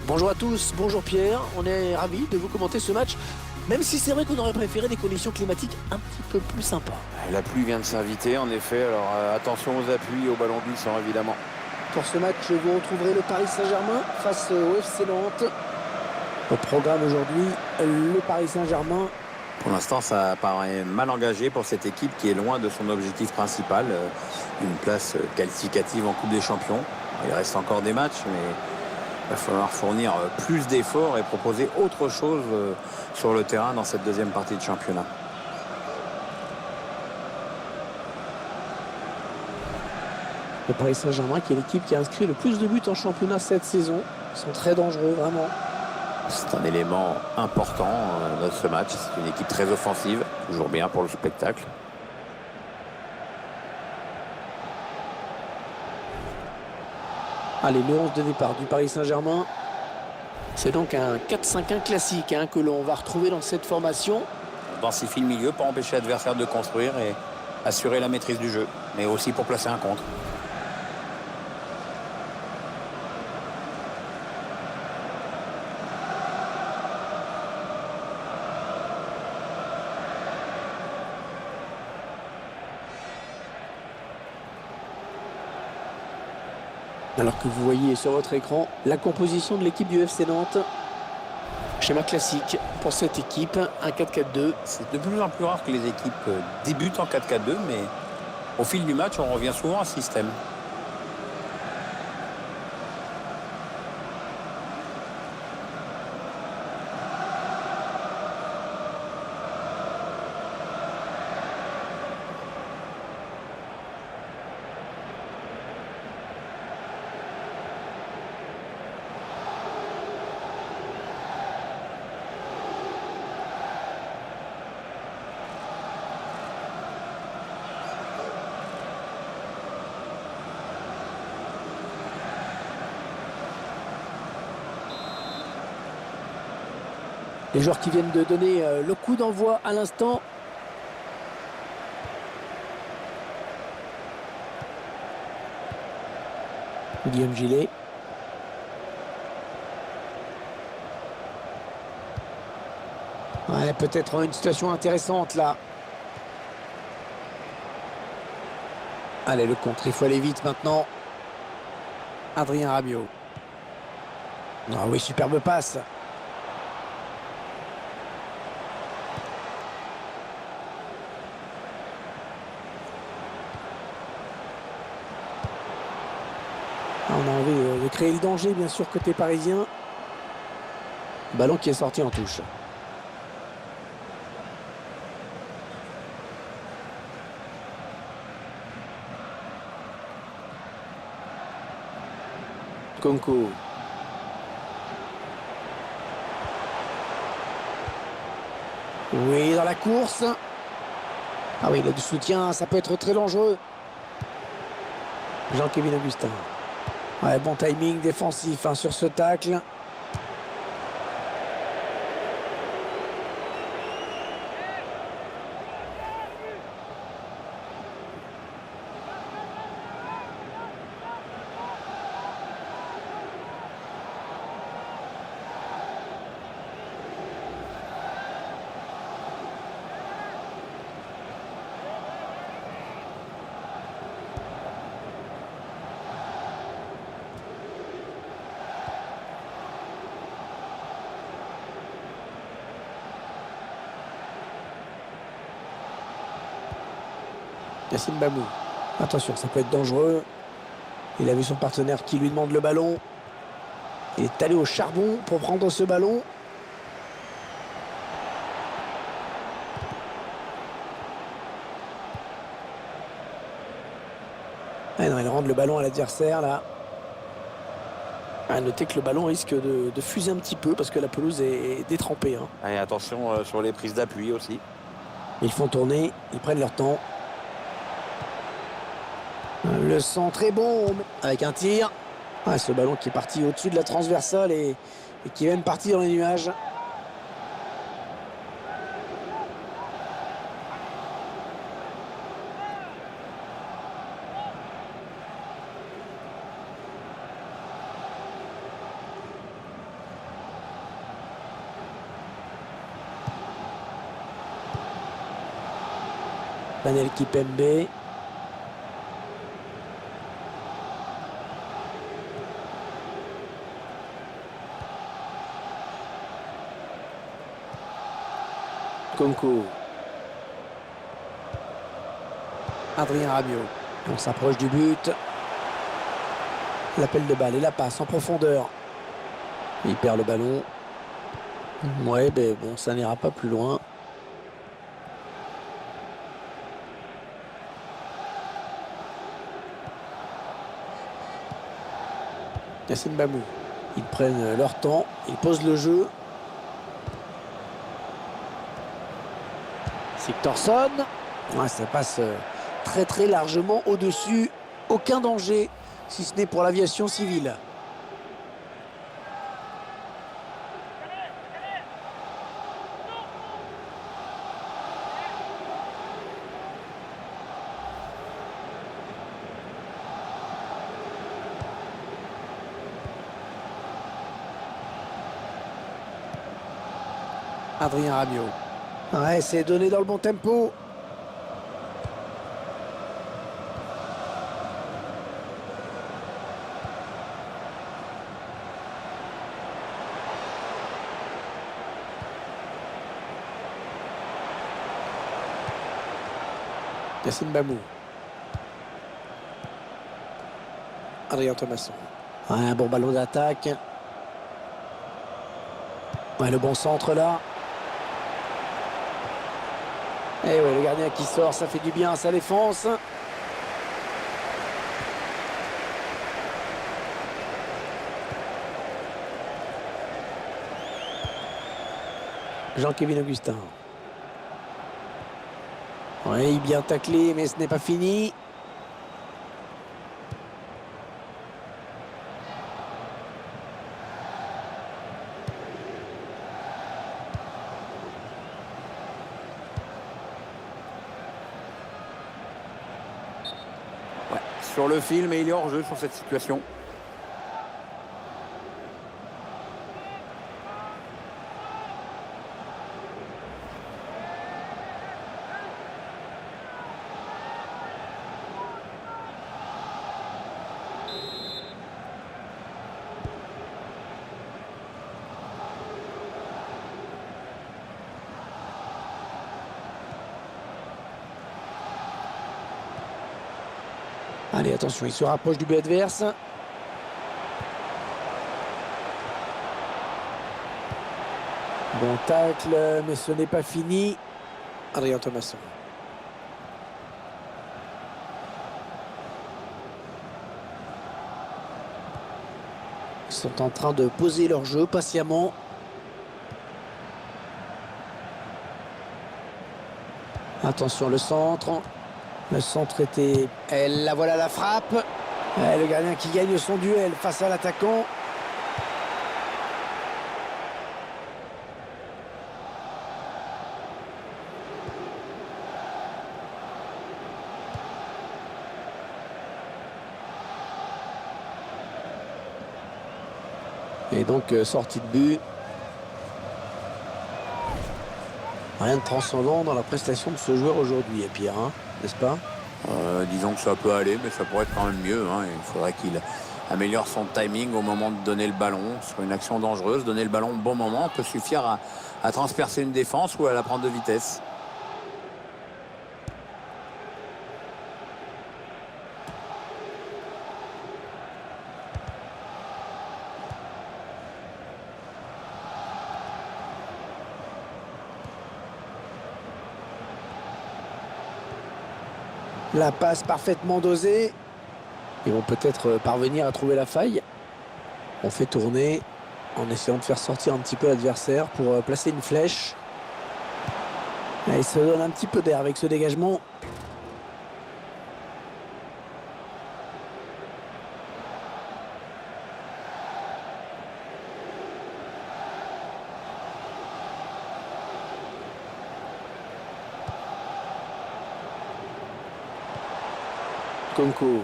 Bonjour à tous, bonjour Pierre, on est ravis de vous commenter ce match, même si c'est vrai qu'on aurait préféré des conditions climatiques un petit peu plus sympas. La pluie vient de s'inviter en effet, alors attention aux appuis et aux ballons glissants évidemment. Pour ce match, vous retrouverez le Paris Saint-Germain face au FC Nantes. Au programme aujourd'hui, le Paris Saint-Germain. Pour l'instant, ça paraît mal engagé pour cette équipe qui est loin de son objectif principal, une place qualificative en Coupe des Champions. Il reste encore des matchs, mais il va falloir fournir plus d'efforts et proposer autre chose sur le terrain dans cette deuxième partie de championnat. Le Paris Saint-Germain qui est l'équipe qui a inscrit le plus de buts en championnat cette saison. Ils sont très dangereux, vraiment. C'est un élément important dans ce match. C'est une équipe très offensive, toujours bien pour le spectacle. Allez, le 11 de départ du Paris Saint-Germain. C'est donc un 4-5-1 classique que l'on va retrouver dans cette formation. Densifie le milieu pour empêcher l'adversaire de construire et assurer la maîtrise du jeu, mais aussi pour placer un contre. Alors que vous voyez sur votre écran la composition de l'équipe du FC Nantes. Schéma classique pour cette équipe, un 4-4-2. C'est de plus en plus rare que les équipes débutent en 4-4-2, mais au fil du match, on revient souvent à ce système. Les joueurs qui viennent de donner le coup d'envoi à l'instant. Guillaume Gillet. Ouais, peut-être une situation intéressante là. Allez, le contre, il faut aller vite maintenant. Adrien Rabiot. Ah oui, superbe passe. On a envie de créer le danger, bien sûr, côté parisien. Ballon qui est sorti en touche. Konko. Oui, dans la course. Ah oui, il a du soutien, ça peut être très dangereux. Jean-Kévin Augustin. Ouais, bon timing défensif sur ce tacle. Yassine Bamou. Attention, ça peut être dangereux. Il a vu son partenaire qui lui demande le ballon. Il est allé au charbon pour prendre ce ballon. Ah non, il rend le ballon à l'adversaire là. À noter que le ballon risque de fuser un petit peu parce que la pelouse est détrempée. Et attention sur les prises d'appui aussi. Ils font tourner, ils prennent leur temps. Le centre est bon avec un tir. Ah, ce ballon qui est parti au-dessus de la transversale et qui est même parti dans les nuages. Manel Kipembe. Nkunku. Adrien Rabiot. On s'approche du but. L'appel de balle et la passe en profondeur. Il perd le ballon. Ouais, mais bon, ça n'ira pas plus loin. Yassine Bamou. Ils prennent leur temps. Ils posent le jeu. Sigtorsson. Ouais, ça passe très très largement au-dessus. Aucun danger, si ce n'est pour l'aviation civile. Adrien Rabiot. Ouais, c'est donné dans le bon tempo. Yassine Bamou. Adrien Thomasson. Ouais, un bon ballon d'attaque. Ouais, le bon centre là. Et ouais, le gardien qui sort, ça fait du bien à sa défense. Jean-Kévin Augustin. Oui, bien taclé, mais ce n'est pas fini. Ouais, sur le fil, mais il est hors jeu sur cette situation. Allez, attention, il se rapproche du but adverse. Bon tacle, mais ce n'est pas fini. Adrien Thomasson. Ils sont en train de poser leur jeu patiemment. Attention, le centre. Le centre était... Et là, voilà la frappe. Et le gardien qui gagne son duel face à l'attaquant. Et donc, sortie de but. Rien de transcendant dans la prestation de ce joueur aujourd'hui, Pierre, hein, n'est-ce pas? Disons que ça peut aller, mais ça pourrait être quand même mieux, hein. Il faudrait qu'il améliore son timing au moment de donner le ballon sur une action dangereuse. Donner le ballon au bon moment peut suffire à transpercer une défense ou à la prendre de vitesse. La passe parfaitement dosée. Ils vont peut-être parvenir à trouver la faille. On fait tourner en essayant de faire sortir un petit peu l'adversaire pour placer une flèche. Et il se donne un petit peu d'air avec ce dégagement. Nkunku.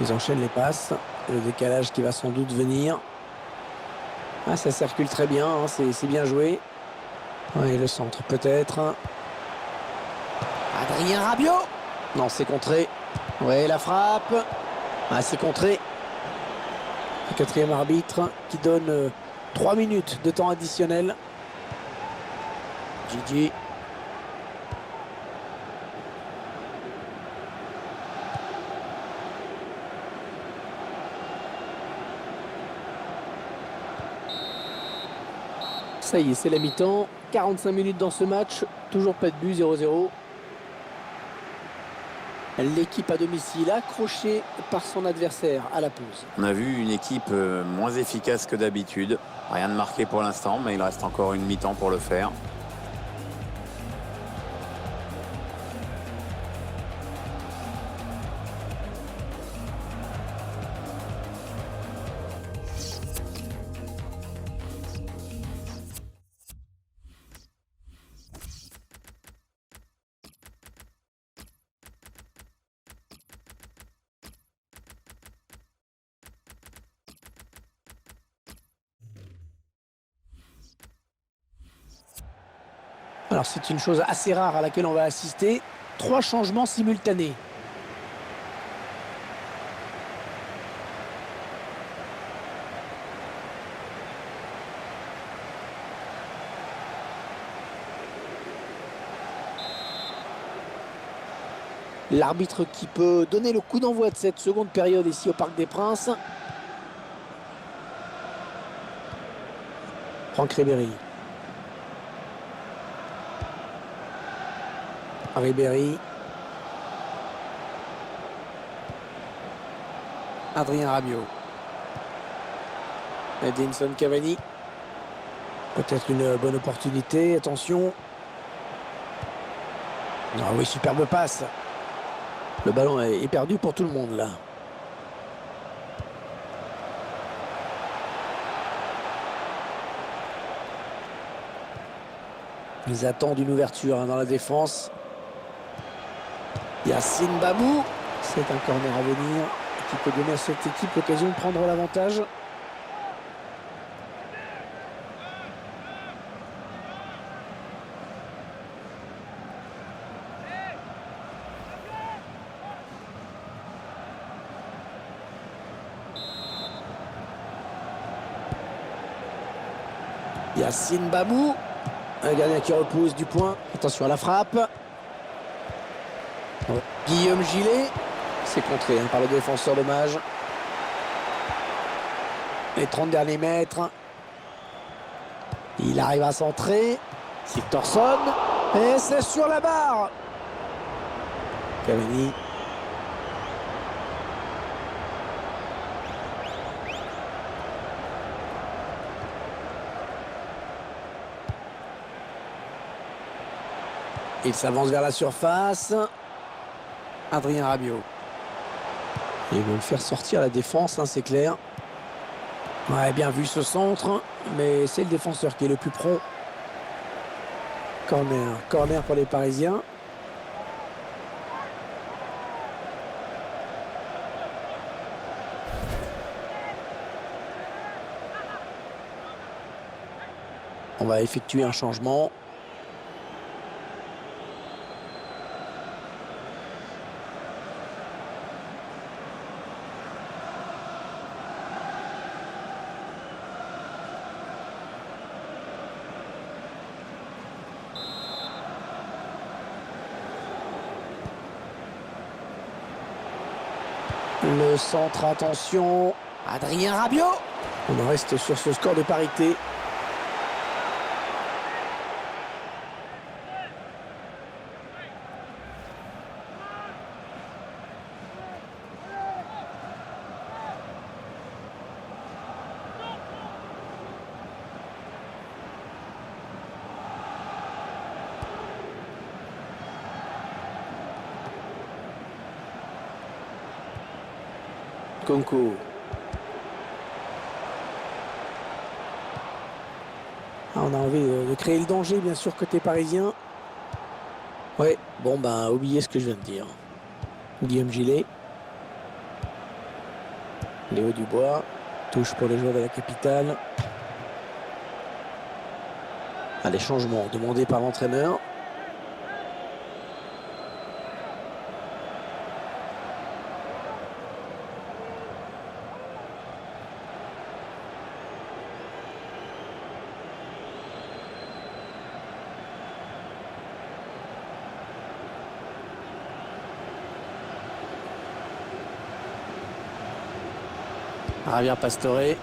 Ils enchaînent les passes. Le décalage qui va sans doute venir. Ah, ça circule très bien, hein, c'est bien joué. Ouais, le centre peut-être. Adrien Rabiot. Non, c'est contré. Ouais, la frappe. Ah, c'est contré. Le quatrième arbitre qui donne 3 minutes de temps additionnel. Gigi. Ça y est, c'est la mi-temps. 45 minutes dans ce match. Toujours pas de but, 0-0. L'équipe à domicile accrochée par son adversaire à la pause. On a vu une équipe moins efficace que d'habitude. Rien de marqué pour l'instant, mais il reste encore une mi-temps pour le faire. Alors c'est une chose assez rare à laquelle on va assister. 3 changements simultanés. L'arbitre qui peut donner le coup d'envoi de cette seconde période ici au Parc des Princes. Franck Ribéry. Ribéry. Adrien Rabiot. Edinson Cavani. Peut-être une bonne opportunité. Attention. Ah oui, superbe passe. Le ballon est perdu pour tout le monde là. Ils attendent une ouverture dans la défense. Yacine Bamou. C'est un corner à venir qui peut donner à cette équipe l'occasion de prendre l'avantage. Yacine Bamou. Un gardien qui repousse du point. Attention à la frappe. Guillaume Gillet. C'est contré par le défenseur, dommage. Les 30 derniers mètres. Il arrive à centrer. Sigtorsson. Et c'est sur la barre. Cavani. Il s'avance vers la surface. Adrien Rabiot. Ils vont le faire sortir la défense, hein, c'est clair. Ouais, bien vu ce centre, mais c'est le défenseur qui est le plus prompt. Corner pour les Parisiens. On va effectuer un changement. Le centre, attention. Adrien Rabiot. On en reste sur ce score de parité. Concours. On a envie de créer le danger, bien sûr, côté parisien. Ouais, bon, ben, oubliez ce que je viens de dire. Guillaume Gillet. Léo Dubois. Touche pour les joueurs de la capitale. Les changements demandés par l'entraîneur. Javier Pastore.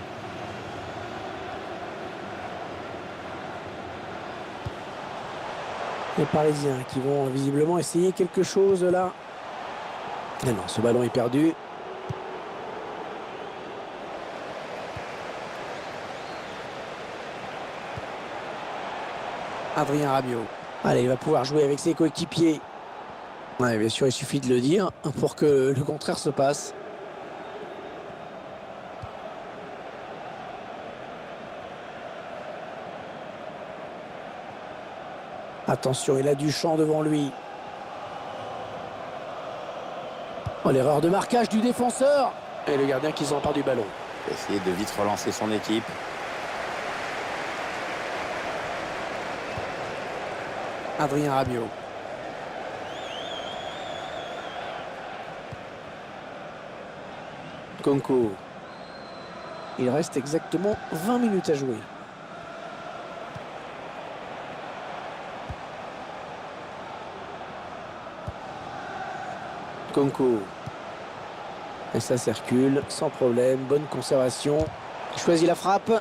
Les Parisiens qui vont visiblement essayer quelque chose là. Mais non, ce ballon est perdu. Adrien Rabiot. Allez, il va pouvoir jouer avec ses coéquipiers. Ouais, bien sûr, il suffit de le dire pour que le contraire se passe. Attention, il a du champ devant lui. Oh, l'erreur de marquage du défenseur. Et le gardien qui s'empare du ballon. Essayer de vite relancer son équipe. Adrien Rabiot. Nkunku. Il reste exactement 20 minutes à jouer. Nkunku. Et ça circule sans problème. Bonne conservation. Il choisit la frappe.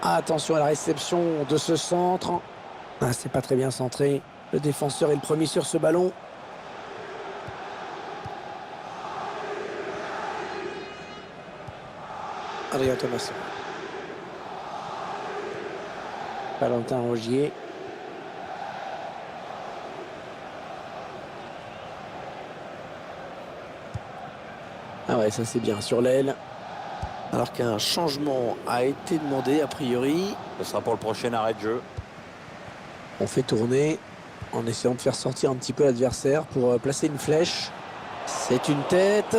Attention à la réception de ce centre. Ah, c'est pas très bien centré. Le défenseur est le premier sur ce ballon. Adrien Thomasson. Valentin Rongier. Ah ouais, ça c'est bien sur l'aile. Alors qu'un changement a été demandé a priori. Ce sera pour le prochain arrêt de jeu. On fait tourner en essayant de faire sortir un petit peu l'adversaire pour placer une flèche. C'est une tête.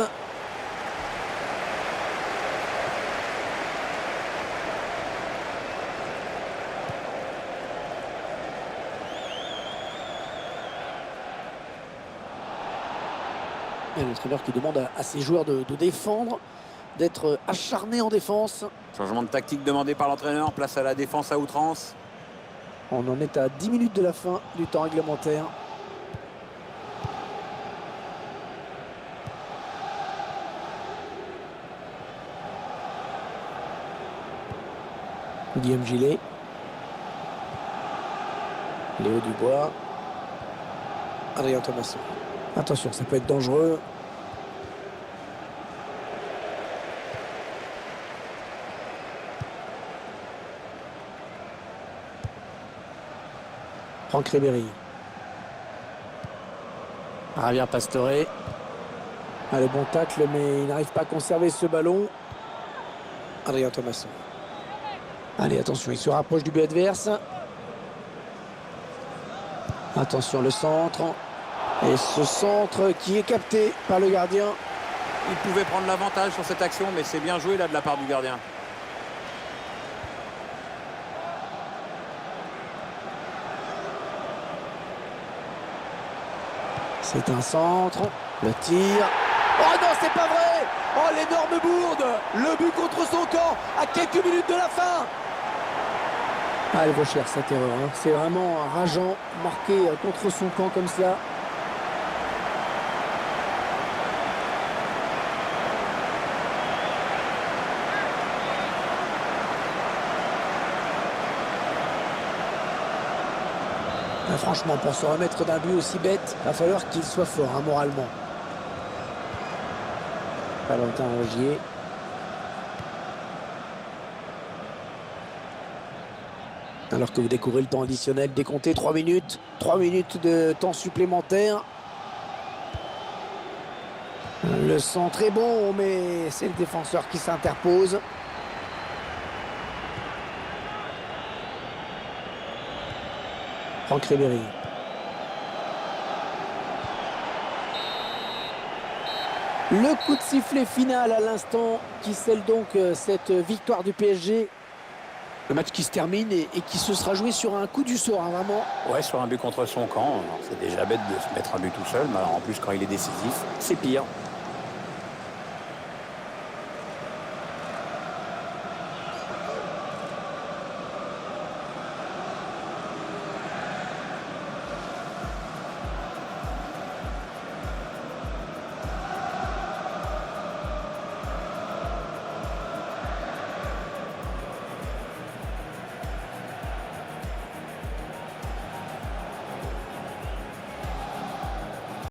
Et l'entraîneur qui demande à ses joueurs de défendre, d'être acharnés en défense. Changement de tactique demandé par l'entraîneur. Place à la défense à outrance. On en est à 10 minutes de la fin du temps réglementaire. Guillaume Gillet. Léo Dubois. Adrien Thomasson. Attention, ça peut être dangereux. Franck Ribéry. Javier Pastore. Ah, le bon tacle, mais il n'arrive pas à conserver ce ballon. Adrien Thomasson. Allez, attention, il se rapproche du but adverse. Attention, le centre. Et ce centre qui est capté par le gardien. Il pouvait prendre l'avantage sur cette action, mais c'est bien joué là de la part du gardien. C'est un centre. Le tir. Oh non, c'est pas vrai! Oh, l'énorme bourde! Le but contre son camp à quelques minutes de la fin! Ah, elle vaut cher cette erreur. Hein. C'est vraiment rageant, marqué contre son camp comme ça. Ah, franchement, pour se remettre d'un but aussi bête, il va falloir qu'il soit fort, hein, moralement. Valentin Rongier. Alors que vous découvrez le temps additionnel, décompté 3 minutes. 3 minutes de temps supplémentaire. Le centre est bon, mais c'est le défenseur qui s'interpose. Franck Ribéry. Le coup de sifflet final à l'instant qui scelle donc cette victoire du PSG. Le match qui se termine et qui se sera joué sur un coup du sort, hein, vraiment. Ouais, sur un but contre son camp. C'est déjà bête de se mettre un but tout seul, mais alors en plus quand il est décisif, c'est pire.